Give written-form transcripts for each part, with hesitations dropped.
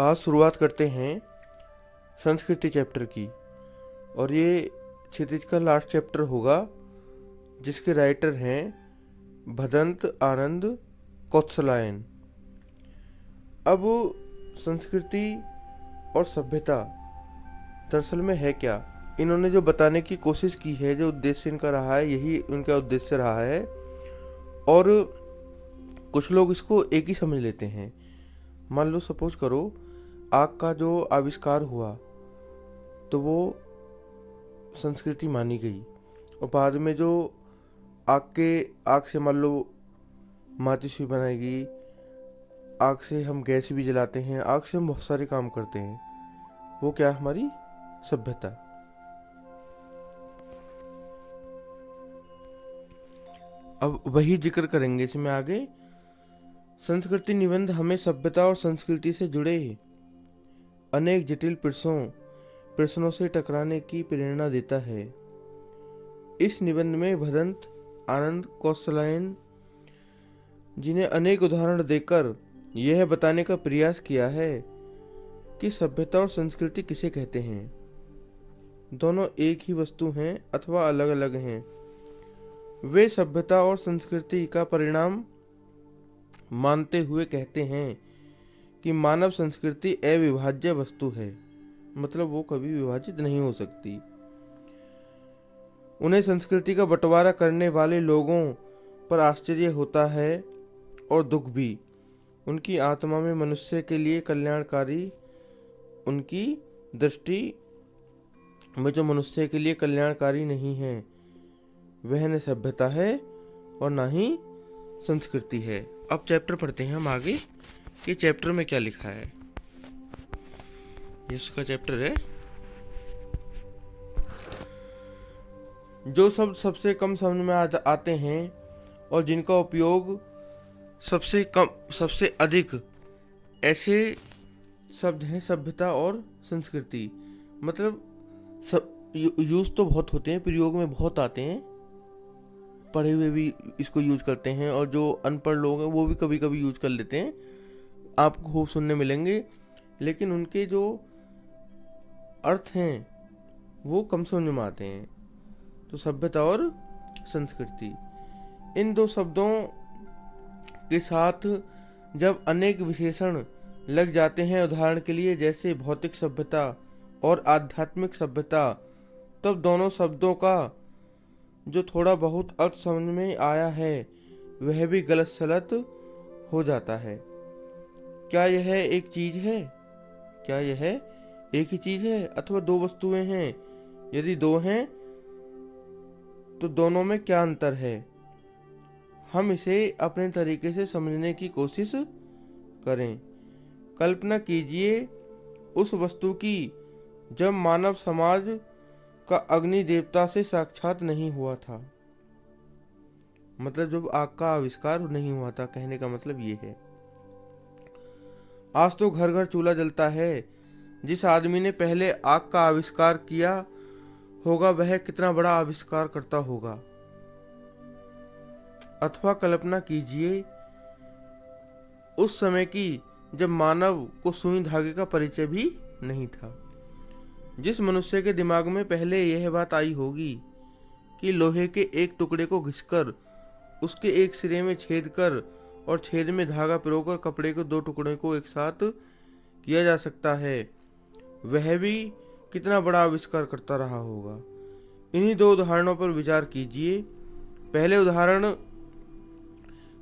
आज शुरुआत करते हैं संस्कृति चैप्टर की। और ये क्षितिज का लास्ट चैप्टर होगा, जिसके राइटर हैं भदंत आनंद कौत्सलायन। अब संस्कृति और सभ्यता दरअसल में है क्या, इन्होंने जो बताने की कोशिश की है, जो उद्देश्य इनका रहा है, यही उनका उद्देश्य रहा है। और कुछ लोग इसको एक ही समझ लेते हैं। मान लो सपोज करो आग का जो आविष्कार हुआ तो वो संस्कृति मानी गई, और बाद में जो आग से मान लो माचिस भी बनाएगी, आग से हम गैस भी जलाते हैं, आग से हम बहुत सारे काम करते हैं। वो क्या है? हमारी सभ्यता। अब वही जिक्र करेंगे इसमें आगे। संस्कृति निबंध हमें सभ्यता और संस्कृति से जुड़े अनेक जटिल प्रश्नों से टकराने की प्रेरणा देता है। इस निबंध में भदंत आनंद कौत्सलायन जी ने अनेक उदाहरण देकर यह बताने का प्रयास किया है कि सभ्यता और संस्कृति किसे कहते हैं। दोनों एक ही वस्तु हैं अथवा अलग अलग हैं। वे सभ्यता और संस्कृति का परिणाम मानते हुए कहते हैं कि मानव संस्कृति अविभाज्य वस्तु है, मतलब वो कभी विभाजित नहीं हो सकती। उन्हें संस्कृति का बंटवारा करने वाले लोगों पर आश्चर्य होता है और दुख भी। उनकी आत्मा में मनुष्य के लिए कल्याणकारी, उनकी दृष्टि में जो मनुष्य के लिए कल्याणकारी नहीं है, वह न सभ्यता है और न ही संस्कृति है। अब चैप्टर पढ़ते हैं हम आगे कि चैप्टर में क्या लिखा है। ये उसका चैप्टर है। जो शब्द सबसे कम समझ में आते हैं और जिनका उपयोग सबसे अधिक, ऐसे शब्द हैं सभ्यता और संस्कृति। मतलब यूज तो बहुत होते हैं, प्रयोग में बहुत आते हैं, पढ़े हुए भी इसको यूज करते हैं, और जो अनपढ़ लोग हैं वो भी कभी कभी यूज कर लेते हैं, आपको खूब सुनने मिलेंगे। लेकिन उनके जो अर्थ हैं वो कम समझ में आते हैं। तो सभ्यता और संस्कृति, इन दो शब्दों के साथ जब अनेक विशेषण लग जाते हैं, उदाहरण के लिए जैसे भौतिक सभ्यता और आध्यात्मिक सभ्यता, तब दोनों शब्दों का जो थोड़ा बहुत अर्थ समझ में आया है वह भी गलत सलत हो जाता है। क्या यह एक चीज है? क्या यह एक ही चीज है अथवा दो वस्तुएं हैं? यदि दो हैं तो दोनों में क्या अंतर है? हम इसे अपने तरीके से समझने की कोशिश करें। कल्पना कीजिए उस वस्तु की जब मानव समाज का अग्नि देवता से साक्षात नहीं हुआ था। मतलब जब आग का आविष्कार नहीं हुआ था, कहने का मतलब ये है। आज तो घर घर चूल्हा जलता है। जिस आदमी ने पहले आग का आविष्कार किया होगा वह कितना बड़ा आविष्कार करता होगा। अथवा कल्पना कीजिए उस समय की जब मानव को सुई धागे का परिचय भी नहीं था। जिस मनुष्य के दिमाग में पहले यह बात आई होगी कि लोहे के एक टुकड़े को घिसकर उसके एक सिरे में छेद कर और छेद में धागा पिरोकर कपड़े के दो टुकड़े को एक साथ किया जा सकता है, वह भी कितना बड़ा आविष्कार करता रहा होगा। इन्हीं दो उदाहरणों पर विचार कीजिए। पहले उदाहरण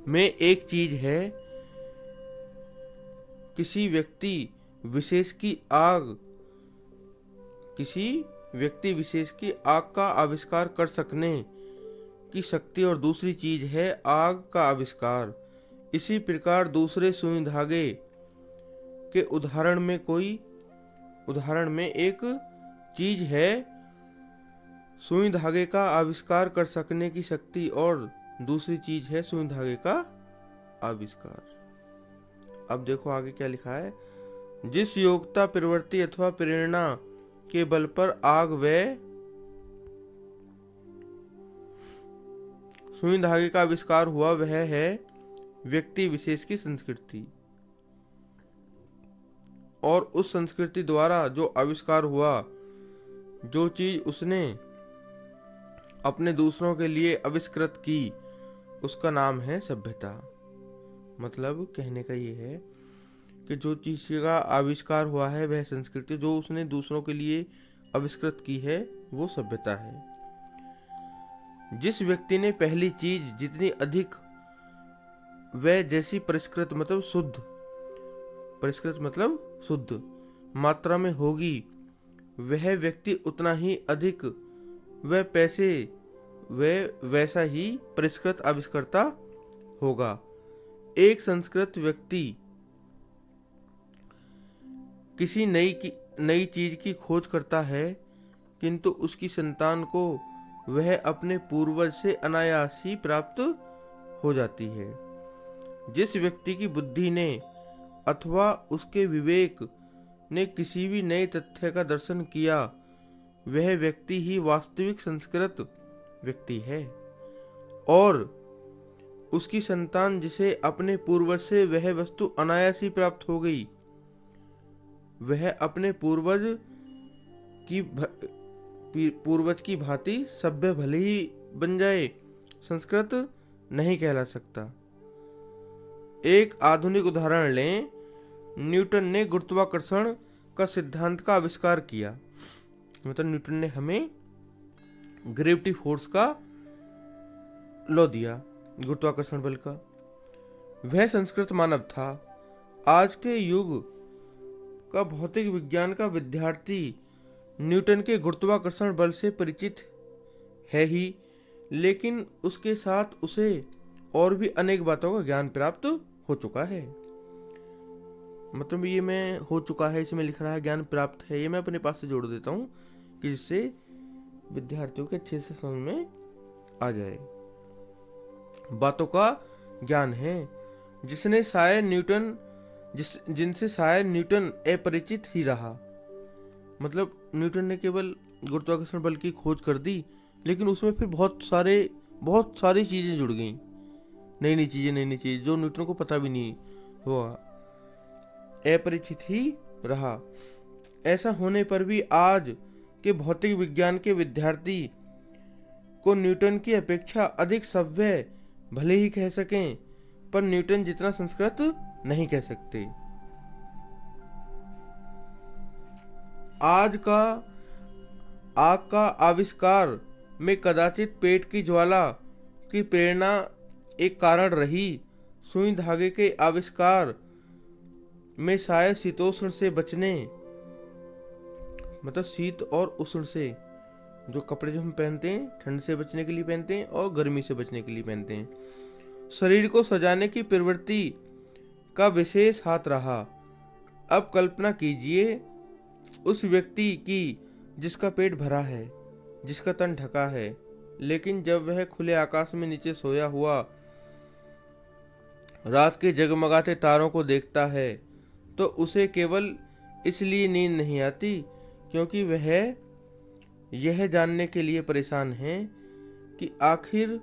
में एक चीज है, किसी व्यक्ति विशेष की आग का आविष्कार कर सकने की शक्ति, और दूसरी चीज है आग का आविष्कार। इसी प्रकार दूसरे सुई धागे के उदाहरण में एक चीज है सुई धागे का आविष्कार कर सकने की शक्ति, और दूसरी चीज है सुई धागे का आविष्कार। अब देखो आगे क्या लिखा है। जिस योग्यता, प्रवृत्ति अथवा प्रेरणा के बल पर आग व सुई धागे का आविष्कार हुआ, वह है व्यक्ति विशेष की संस्कृति। और उस संस्कृति द्वारा जो आविष्कार हुआ, जो चीज उसने अपने दूसरों के लिए आविष्कृत की, उसका नाम है सभ्यता। मतलब कहने का ये है कि जो चीज का आविष्कार हुआ है वह संस्कृति, जो उसने दूसरों के लिए आविष्कृत की है वो सभ्यता है। जिस व्यक्ति ने पहली चीज जितनी अधिक वह जैसी परिष्कृत मतलब शुद्ध मात्रा में होगी, वह व्यक्ति उतना ही अधिक वह पैसे वह वैसा ही परिष्कृत आविष्कर्ता होगा। एक संस्कृत व्यक्ति किसी नई चीज की खोज करता है, किंतु उसकी संतान को वह अपने पूर्वज से अनायास ही प्राप्त हो जाती है। जिस व्यक्ति की बुद्धि ने अथवा उसके विवेक ने किसी भी नए तथ्य का दर्शन किया, वह व्यक्ति ही वास्तविक संस्कृत व्यक्ति है। और उसकी संतान जिसे अपने पूर्वज से वह वस्तु अनायास ही प्राप्त हो गई, वह अपने पूर्वज की भांति सभ्य भले ही बन जाए, संस्कृत नहीं कहला सकता। एक आधुनिक उदाहरण लें। न्यूटन ने गुरुत्वाकर्षण का सिद्धांत का आविष्कार किया। मतलब न्यूटन ने हमें ग्रेविटी फोर्स का लॉ दिया, गुरुत्वाकर्षण बल का। वह संस्कृत मानव था। आज के युग का भौतिक विज्ञान का विद्यार्थी न्यूटन के गुरुत्वाकर्षण बल से परिचित है ही, लेकिन उसके साथ उसे और भी अनेक बातों का ज्ञान प्राप्त हो चुका है। मतलब ये मैं हो चुका है, इसमें लिख रहा है ज्ञान प्राप्त है, ये मैं अपने पास से जोड़ देता हूँ कि जिससे विद्यार्थियों के अच्छे से समझ में आ जाए। बातों का ज्ञान है जिनसे शायद न्यूटन अपरिचित ही रहा। मतलब न्यूटन ने केवल गुरुत्वाकर्षण बल की खोज कर दी, लेकिन उसमें फिर बहुत सारी चीजें जुड़ गई, नई चीजें जो न्यूटन को पता भी नहीं हुआ, अपरिचित ही रहा। ऐसा होने पर भी आज के भौतिक विज्ञान के विद्यार्थी को न्यूटन की अपेक्षा अधिक सभ्य भले ही कह सकें, पर न्यूटन जितना संस्कृत नहीं कह सकते। आग का आविष्कार में कदाचित पेट की ज्वाला की प्रेरणा एक कारण रही। सुई धागे के आविष्कार में शायद शीतोष्ण से बचने, मतलब शीत और उष्ण से, जो कपड़े जो हम पहनते हैं ठंड से बचने के लिए पहनते हैं और गर्मी से बचने के लिए पहनते हैं, शरीर को सजाने की प्रवृत्ति का विशेष हाथ रहा। अब कल्पना कीजिए उस व्यक्ति की जिसका पेट भरा है, जिसका तन ढका है, लेकिन जब वह खुले आकाश में नीचे सोया हुआ रात के जगमगाते तारों को देखता है, तो उसे केवल इसलिए नींद नहीं आती क्योंकि वह यह जानने के लिए परेशान है कि आखिर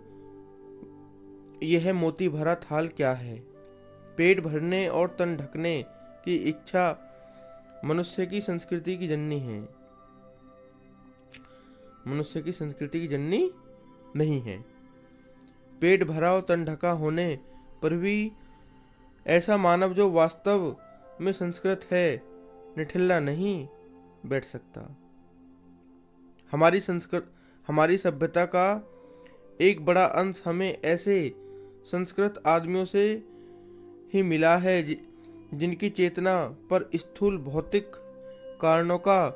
यह मोती भरा थाल क्या है। पेट भरने और तन ढकने की इच्छा मनुष्य की संस्कृति की जननी है, मनुष्य की संस्कृति की जननी नहीं है। पेट भरा और तन ढका होने पर भी ऐसा मानव जो वास्तव में संस्कृत है निठिल्ला नहीं बैठ सकता। हमारी सभ्यता का एक बड़ा अंश हमें ऐसे संस्कृत आदमियों से ही मिला है जिनकी चेतना पर स्थूल भौतिक कारणों का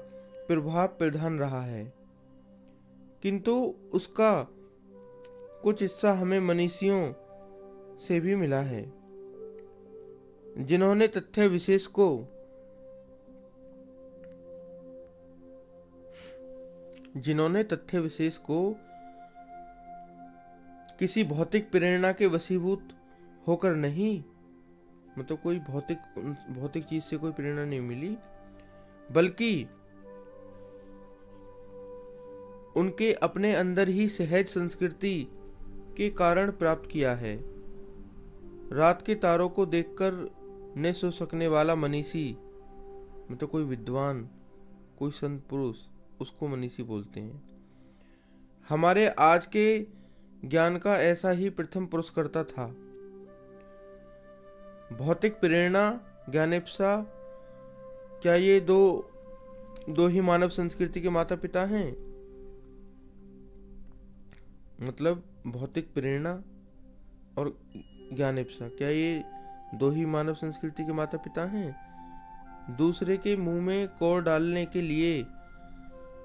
प्रभाव प्रधान रहा है, किंतु उसका कुछ हिस्सा हमें मनीषियों से भी मिला है, जिन्होंने तथ्य विशेष को किसी भौतिक प्रेरणा के वशीभूत होकर नहीं, मतलब कोई भौतिक चीज से कोई प्रेरणा नहीं मिली, बल्कि उनके अपने अंदर ही सहज संस्कृति के कारण प्राप्त किया है। रात के तारों को देखकर न सो सकने वाला मनीषी मतलब कोई विद्वान, कोई संत पुरुष, उसको मनीषी बोलते हैं। हमारे आज के ज्ञान का ऐसा ही प्रथम पुरस्कर्ता था। भौतिक प्रेरणा, ज्ञानेप्सा, क्या ये दो ही मानव संस्कृति के माता पिता हैं? मतलब भौतिक प्रेरणा और ज्ञानेप्सा, क्या ये दो ही मानव संस्कृति के माता पिता हैं? दूसरे के मुंह में कोर डालने के लिए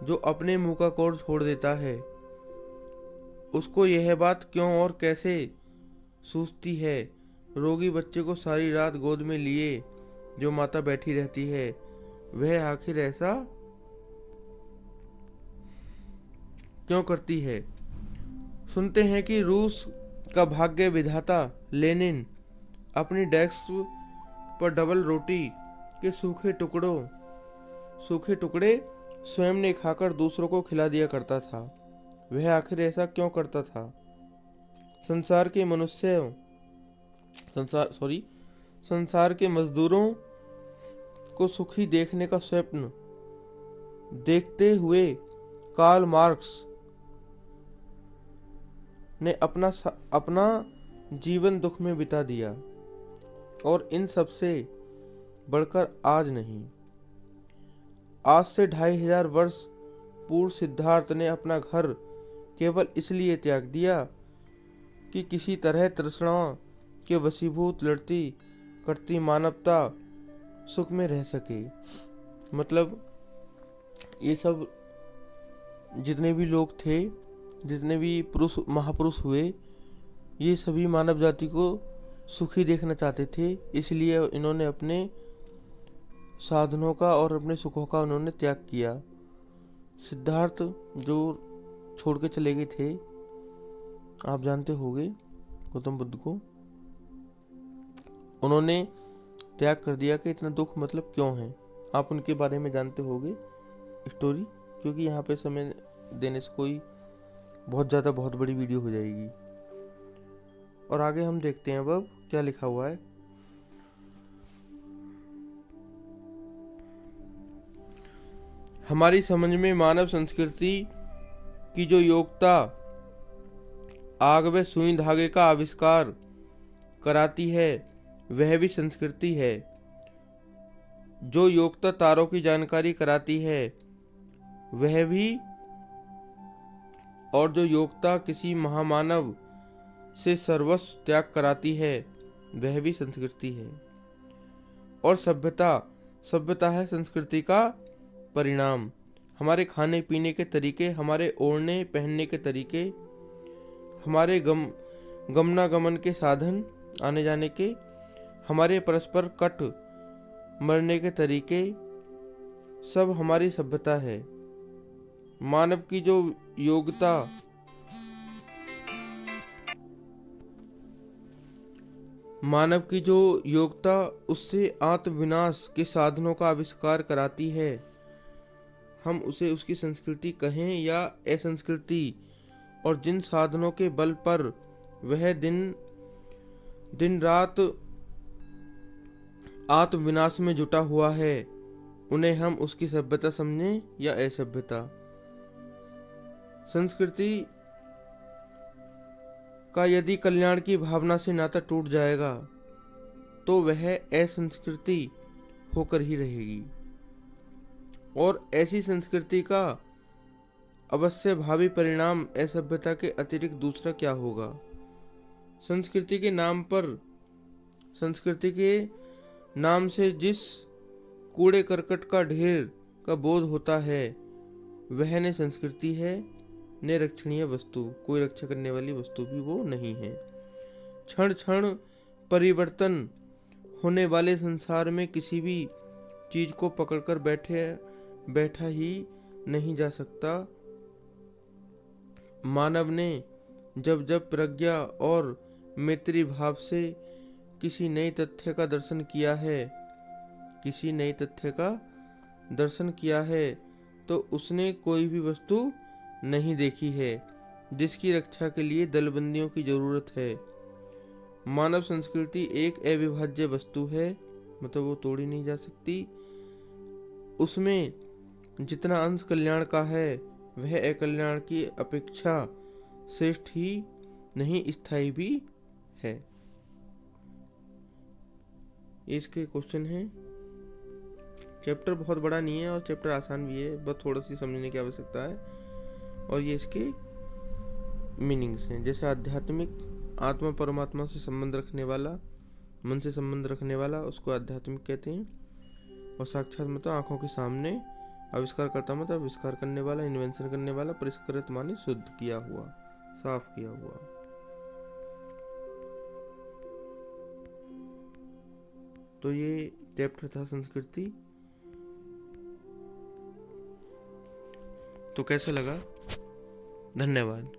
जो अपने मुंह का कोर छोड़ देता है, उसको यह बात क्यों और कैसे सूझती है? रोगी बच्चे को सारी रात गोद में लिए जो माता बैठी रहती है, वह आखिर ऐसा क्यों करती है? सुनते हैं कि रूस का भाग्य विधाता लेनिन अपनी डेस्क पर डबल रोटी के सूखे टुकड़े स्वयं ने खाकर दूसरों को खिला दिया करता था। वह आखिर ऐसा क्यों करता था? संसार के मजदूरों को सुखी देखने का स्वप्न देखते हुए कार्ल मार्क्स ने अपना जीवन दुख में बिता दिया। और इन सब से बढ़कर आज से 2500 वर्ष पूर्व सिद्धार्थ ने अपना घर केवल इसलिए त्याग दिया कि किसी तरह तृष्णा के वशीभूत लड़ती करती मानवता सुख में रह सके। मतलब ये सब जितने भी लोग थे, जितने भी महापुरुष हुए, ये सभी मानव जाति को सुखी देखना चाहते थे। इसलिए इन्होंने अपने साधनों का और अपने सुखों का उन्होंने त्याग किया। सिद्धार्थ जो छोड़ के चले गए थे, आप जानते होंगे, गौतम बुद्ध को उन्होंने त्याग कर दिया कि इतना दुख मतलब क्यों है। आप उनके बारे में जानते होंगे स्टोरी, क्योंकि यहाँ पे समय देने से कोई बहुत बड़ी वीडियो हो जाएगी। और आगे हम देखते हैं अब क्या लिखा हुआ है। हमारी समझ में मानव संस्कृति की जो योग्यता आग व सुई धागे का आविष्कार कराती है, वह भी संस्कृति है। जो योग्यता तारों की जानकारी कराती है, वह भी, और जो योग्यता किसी महामानव से सर्वस्व त्याग कराती है, वह भी संस्कृति है। और सभ्यता है संस्कृति का परिणाम। हमारे खाने पीने के तरीके, हमारे ओढ़ने पहनने के तरीके, हमारे गमनागमन के साधन, आने जाने के, हमारे परस्पर कट मरने के तरीके, सब हमारी सभ्यता है। मानव की जो योग्यता उससे आत्मविनाश के साधनों का आविष्कार कराती है। हम उसे उसकी संस्कृति कहें या असंस्कृति, और जिन साधनों के बल पर वह दिन रात आत्मविनाश में जुटा हुआ है, उन्हें हम उसकी सभ्यता समझें या असभ्यता। संस्कृति का यदि कल्याण की भावना से नाता टूट जाएगा, तो वह असंस्कृति होकर ही रहेगी। और ऐसी संस्कृति का अवश्य भावी परिणाम असभ्यता के अतिरिक्त दूसरा क्या होगा? संस्कृति के नाम से जिस कूड़े करकट का ढेर का बोध होता है, वह न संस्कृति है न रक्षणीय वस्तु। कोई रक्षा करने वाली वस्तु भी वो नहीं है। क्षण क्षण परिवर्तन होने वाले संसार में किसी भी चीज को पकड़कर बैठा ही नहीं जा सकता। मानव ने जब प्रज्ञा और मैत्री भाव से किसी नए तथ्य का दर्शन किया है, तो उसने कोई भी वस्तु नहीं देखी है जिसकी रक्षा के लिए दलबंदियों की जरूरत है। मानव संस्कृति एक अविभाज्य वस्तु है, मतलब वो तोड़ी नहीं जा सकती। उसमें जितना अंश कल्याण का है वह अकल्याण की अपेक्षा श्रेष्ठ ही नहीं स्थायी भी है। इसके क्वेश्चन हैं। चैप्टर बहुत बड़ा नहीं है और चैप्टर आसान भी है, बस थोड़ा सी समझने की आवश्यकता है। और ये इसके मीनिंग्स हैं, जैसे आध्यात्मिक, आत्मा परमात्मा से संबंध रखने वाला, मन से संबंध रखने वाला, उसको आध्यात्मिक कहते हैं। और साक्षात मतलब आंखों के सामने, आविष्कार करता मतलब आविष्कार करने वाला, इन्वेंशन करने वाला, परिष्कृत माने शुद्ध किया हुआ, साफ किया हुआ। तो ये चैप्टर था संस्कृति। तो कैसा लगा? धन्यवाद।